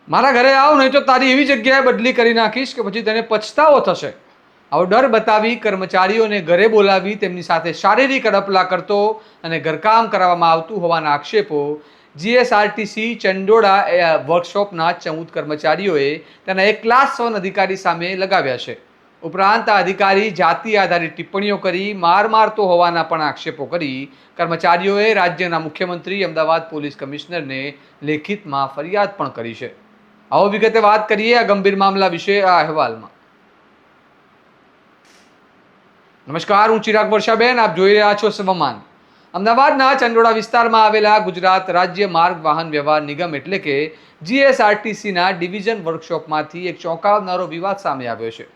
મારા ઘરે આવ નહીં તો તારી એવી જગ્યાએ બદલી કરી નાખીશ કે પછી તને પછતાવો થશે। આવો ડર બતાવી કર્મચારીઓને ઘરે બોલાવી તેમની સાથે શારીરિક અડપલા કરતો અને ઘરકામ કરાવવામાં આવતું હોવાના આક્ષેપો જીએસઆરટીસી ચંડોળા વર્કશોપના 14 કર્મચારીઓએ તેના એક ક્લાસ 1 અધિકારી સામે લગાવ્યા છે। ઉપરાંત આ અધિકારી જાતિ આધારિત ટિપ્પણીઓ કરી માર મારતો હોવાના પણ આક્ષેપો કરી કર્મચારીઓએ રાજ્યના મુખ્યમંત્રી અમદાવાદ પોલીસ કમિશનરને લેખિતમાં ફરિયાદ પણ કરી છે। આવો વિગતે વાત કરીએ આ ગંભીર મામલા વિશે આ અહેવાલમાં। નમસ્કાર, હું ચિરાગ વર્ષાબેન, આપ જોઈ રહ્યા છો સમમાન। અમદાવાદના ચંડોળા વિસ્તારમાં આવેલા ગુજરાત રાજ્ય માર્ગ વાહન વ્યવહાર નિગમ એટલે કે જીએસઆરટીસીના ડિવિઝન વર્કશોપમાંથી એક ચોંકાવનારો વિવાદ સામે આવ્યો છે।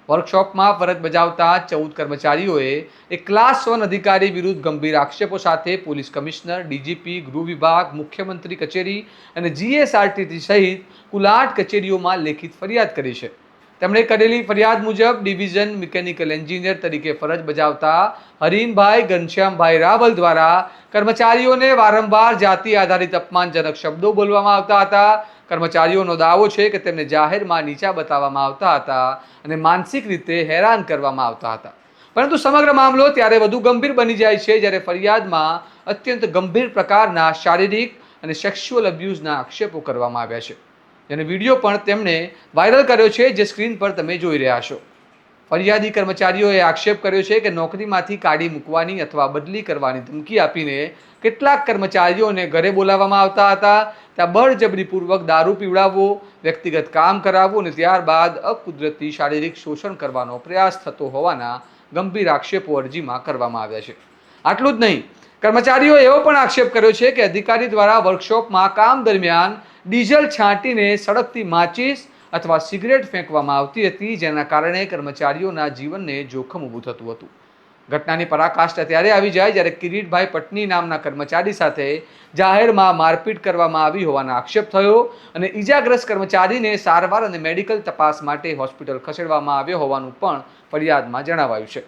વર્કશોપમાં ફરજ બજાવતા 14 કર્મચારીઓએ એક ક્લાસ 1 અધિકારી વિરુદ્ધ ગંભીર આક્ષેપો સાથે પોલીસ કમિશનર, ડીજીપી, ગૃહ વિભાગ, મુખ્યમંત્રી કચેરી અને જીએસઆરટીસી સહિત કુલ 8 કચેરીઓમાં લેખિત ફરિયાદ કરી છે। તેમણે કરેલી ફરિયાદ મુજબ ડિવિઝન મિકેનિકલ એન્જિનિયર તરીકે ફરજ બજાવતા હરીનભાઈ ઘનશ્યામભાઈ રાવલ દ્વારા કર્મચારીઓને વારંવાર જાતિ આધારિત અપમાનજનક શબ્દો બોલવામાં આવતા હતા। કર્મચારીઓનો દાવો છે કે તેમને જાહેરમાં નીચા બતાવવામાં આવતા હતા અને માનસિક રીતે હેરાન કરવામાં આવતા હતા। પરંતુ સમગ્ર મામલો ત્યારે વધુ ગંભીર બની જાય છે જ્યારે ફરિયાદમાં અત્યંત ગંભીર પ્રકારના શારીરિક અને સેક્સ્યુઅલ અબ્યુઝના આક્ષેપો કરવામાં આવ્યા છે, જેનો વિડીયો પણ તેમણે વાયરલ કર્યો છે, જે સ્ક્રીન પર તમે જોઈ રહ્યા છો। ફરિયાદી કર્મચારીઓએ આક્ષેપ કર્યો છે કે નોકરીમાંથી કાઢી મૂકવાની અથવા બદલી કરવાની ધમકી આપીને કેટલાક કર્મચારીઓને ઘરે બોલાવવામાં આવતા હતા। ત્યાં બળજબરીપૂર્વક દારૂ પીવડાવવો, વ્યક્તિગત કામ કરાવવું અને ત્યારબાદ અકુદરતી શારીરિક શોષણ કરવાનો પ્રયાસ થતો હોવાના ગંભીર આક્ષેપો અરજીમાં કરવામાં આવ્યા છે। આટલું જ નહીં, કર્મચારીઓએ એવો પણ આક્ષેપ કર્યો છે કે અધિકારી દ્વારા વર્કશોપમાં કામ દરમિયાન ડીઝલ છાંટીને સળગતી માચીસ અથવા સિગરેટ ફેંકવામાં આવતી હતી, જેના કારણે કર્મચારીઓના જીવનને જોખમ ઊભું થતું હતું। ઘટનાની પરાકાષ્ઠા ત્યારે આવી જાય જ્યારે કિરીટભાઈ પટની નામના કર્મચારી સાથે જાહેરમાં મારપીટ કરવામાં આવી હોવાના આક્ષેપ થયો અને ઈજાગ્રસ્ત કર્મચારીને સારવાર અને મેડિકલ તપાસ માટે હોસ્પિટલ ખસેડવામાં આવ્યો હોવાનું પણ ફરિયાદમાં જણાવાયું છે।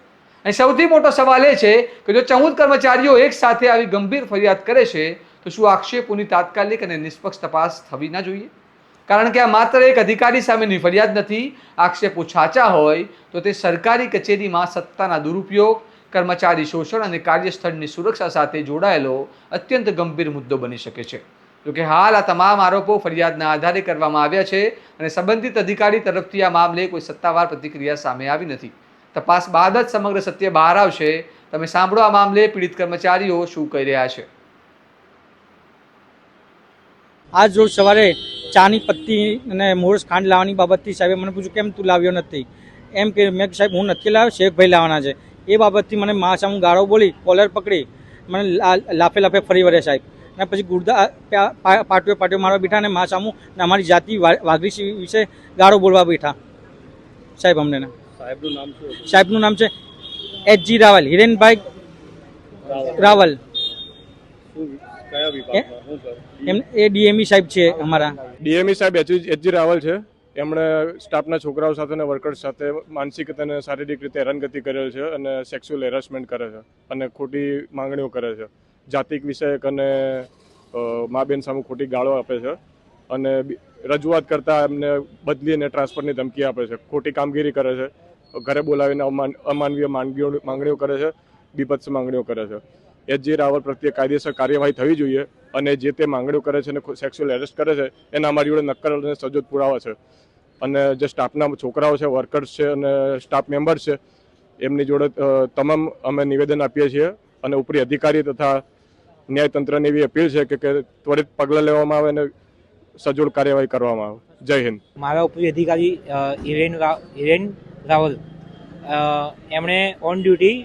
અને સૌથી મોટો સવાલ એ છે કે જો 14 કર્મચારીઓ એક સાથે આવી ગંભીર ફરિયાદ કરે છે તો શું આક્ષેપોની તાત્કાલિક અને નિષ્પક્ષ તપાસ થવી ના જોઈએ? કારણ કે આ માત્ર એક અધિકારી સામેની ફરિયાદ નથી। આક્ષેપો સાચા હોય તો તે સરકારી કચેરીમાં સત્તાના દુરુપયોગ, કર્મચારી શોષણ અને કાર્યસ્થળની સુરક્ષા સાથે જોડાયેલો અત્યંત ગંભીર મુદ્દો બની શકે છે। જોકે હાલ આ તમામ આરોપો ફરિયાદના આધારે કરવામાં આવ્યા છે અને સંબંધિત અધિકારી તરફથી આ મામલે કોઈ સત્તાવાર પ્રતિક્રિયા સામે આવી નથી। તપાસ બાદ જ સમગ્ર સત્ય બહાર આવશે। તમે સાંભળો આ મામલે પીડિત કર્મચારીઓ શું કહી રહ્યા છે। આજ રોજ સવારે ચાની પત્તી અને મોરસ ખાંડ લાવવાની બાબતથી સાહેબે મને પૂછ્યું કેમ તું લાવ્યો નથી? એમ કે મેં સાહેબ હું નથી લાવ્યો, શેખભાઈ લાવવાના છે। એ બાબતથી મને મા સામું ગાળો બોલી, કોલર પકડી મને લાફે લાફે ફરી વળે સાહેબ। અને પછી ગુર્દા પાટીઓ મારવા બેઠા અને મા સામું અમારી જાતિ વાઘરી વિશે ગાળો બોલવા બેઠા સાહેબ અમને। સાહેબનું નામ છે એચજી રાવલ, હિરેનભાઈ રાવલ। એ ડીએમઈ સાહેબ છે અમારા। ડીએમઈ સાહેબ એચજી રાવલ છે। એમણે સ્ટાફના છોકરાઓ સાથે અને વર્કર્સ સાથે માનસિક અને શારીરિક રીતે હેરાનગતિ કરેલ છે અને સેક્સ્યુઅલ હેરાસમેન્ટ કરે છે અને ખોટી માંગણીઓ કરે છે। જાતિક વિષયક અને મા બેન સામે ખોટી ગાળો આપે છે અને રજૂઆત કરતા એમને બદલી અને ટ્રાન્સફરની ધમકી આપે છે। ખોટી કામગીરી કરે છે, ઘરે બોલાવીને અમાનવીય માંગણીઓ કરે છે, બીભત્સ માંગણીઓ કરે છે। એચજી રાવલ પ્રત્યે કાયદેસર કાર્યવાહી થવી જોઈએ અને જે તે માંગણીઓ કરે છે અને સેક્સ્યુઅલ હેરેસ્ટ કરે છે એના અમારી જોડે નક્કર અને સજોદ પુરાવા છે। અને જે સ્ટાફના છોકરાઓ છે, વર્કર્સ છે અને સ્ટાફ મેમ્બર્સ છે, એમની જોડે તમામ અમે નિવેદન આપીએ છીએ અને ઉપરી અધિકારી તથા ન્યાયતંત્રને એવી અપીલ છે કે ત્વરિત પગલાં લેવામાં આવે અને સજોડ કાર્યવાહી કરવામાં આવે। જય હિન્દ। મારા ઉપરી અધિકારી હિરેન રાવલ એમણે ઓન ડ્યુટી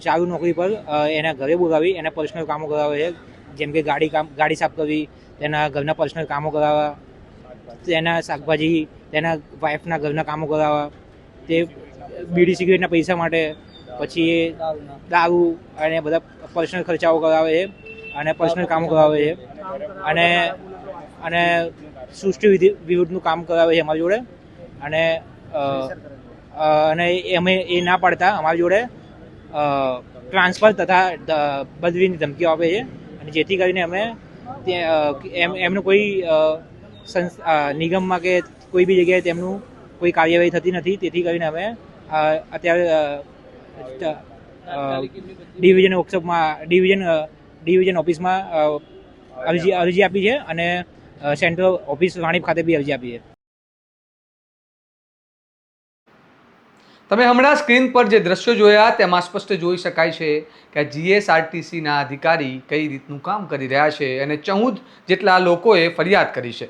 ચાલુ નોકરી પર એના ઘરે બોલાવી એના પર્સનલ કામો કરાવે છે, જેમ કે ગાડી સાફ કરવી, તેના ઘરના પર્સનલ કામો કરાવવા, તેના શાકભાજી, તેના વાઈફના ઘરના કામો કરાવવા, તે બીડી સિગરેટના પૈસા માટે, પછી દારૂ અને બધા પર્સનલ ખર્ચાઓ કરાવે છે અને પર્સનલ કામો કરાવે છે અને સૃષ્ટિ વિરુદ્ધનું કામ કરાવે છે અમારી જોડે। અને અમે એ ના પાડતા અમારી જોડે ટ્રાન્સફર તથા બદલીની ધમકીઓ આપે છે અને જેથી કરીને અમે એમનું કોઈ નિગમમાં કે કોઈ બી જગ્યાએ તેમનું કોઈ કાર્યવાહી થતી નથી. તેથી કરીને અમે અત્યારે ડિવિઝન વર્કશોપમાં ડિવિઝન ઓફિસમાં અરજી આપી છે અને સેન્ટ્રલ ઓફિસ વાણીપ ખાતે બી અરજી આપી છે. તમે હમણાં સ્ક્રીન પર જે દ્રશ્યો જોયા તેમાં સ્પષ્ટ જોઈ શકાય છે કે જીએસઆરટીસીના અધિકારી કઈ રીતનું કામ કરી રહ્યા છે અને 14 જેટલા લોકોએ ફરિયાદ કરી છે.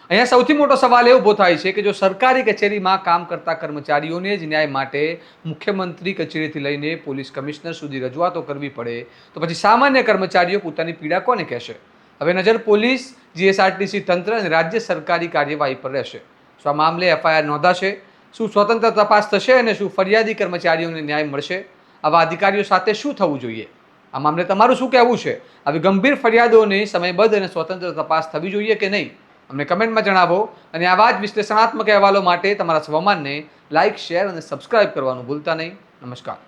અહીંયા સૌથી મોટો સવાલ એ ઊભો થાય છે કે જો સરકારી કચેરીમાં કામ કરતા કર્મચારીઓને જ ન્યાય માટે મુખ્યમંત્રી કચેરીથી લઈને પોલીસ કમિશનર સુધી રજૂઆતો કરવી પડે તો પછી સામાન્ય કર્મચારીઓ પોતાની પીડા કોને કહેશે? હવે નજર પોલીસ, જીએસઆરટીસી તંત્ર અને રાજ્ય સરકારી કાર્યવાહી પર રહેશે. શું આ મામલે એફઆઈઆર નોંધાશે? શું સ્વતંત્ર તપાસ થશે અને શું ફરિયાદી કર્મચારીઓને ન્યાય મળશે? આવા અધિકારીઓ સાથે શું થવું જોઈએ? આ મામલે તમારું શું કહેવું છે? આવી ગંભીર ફરિયાદોની સમયબદ્ધ અને સ્વતંત્ર તપાસ થવી જોઈએ કે નહીં? અમને કમેન્ટમાં જણાવો અને આવા જ વિશ્લેષણાત્મક અહેવાલો માટે તમારા સ્વમાનને લાઇક, શેર અને સબસ્ક્રાઇબ કરવાનું ભૂલતા નહીં. નમસ્કાર.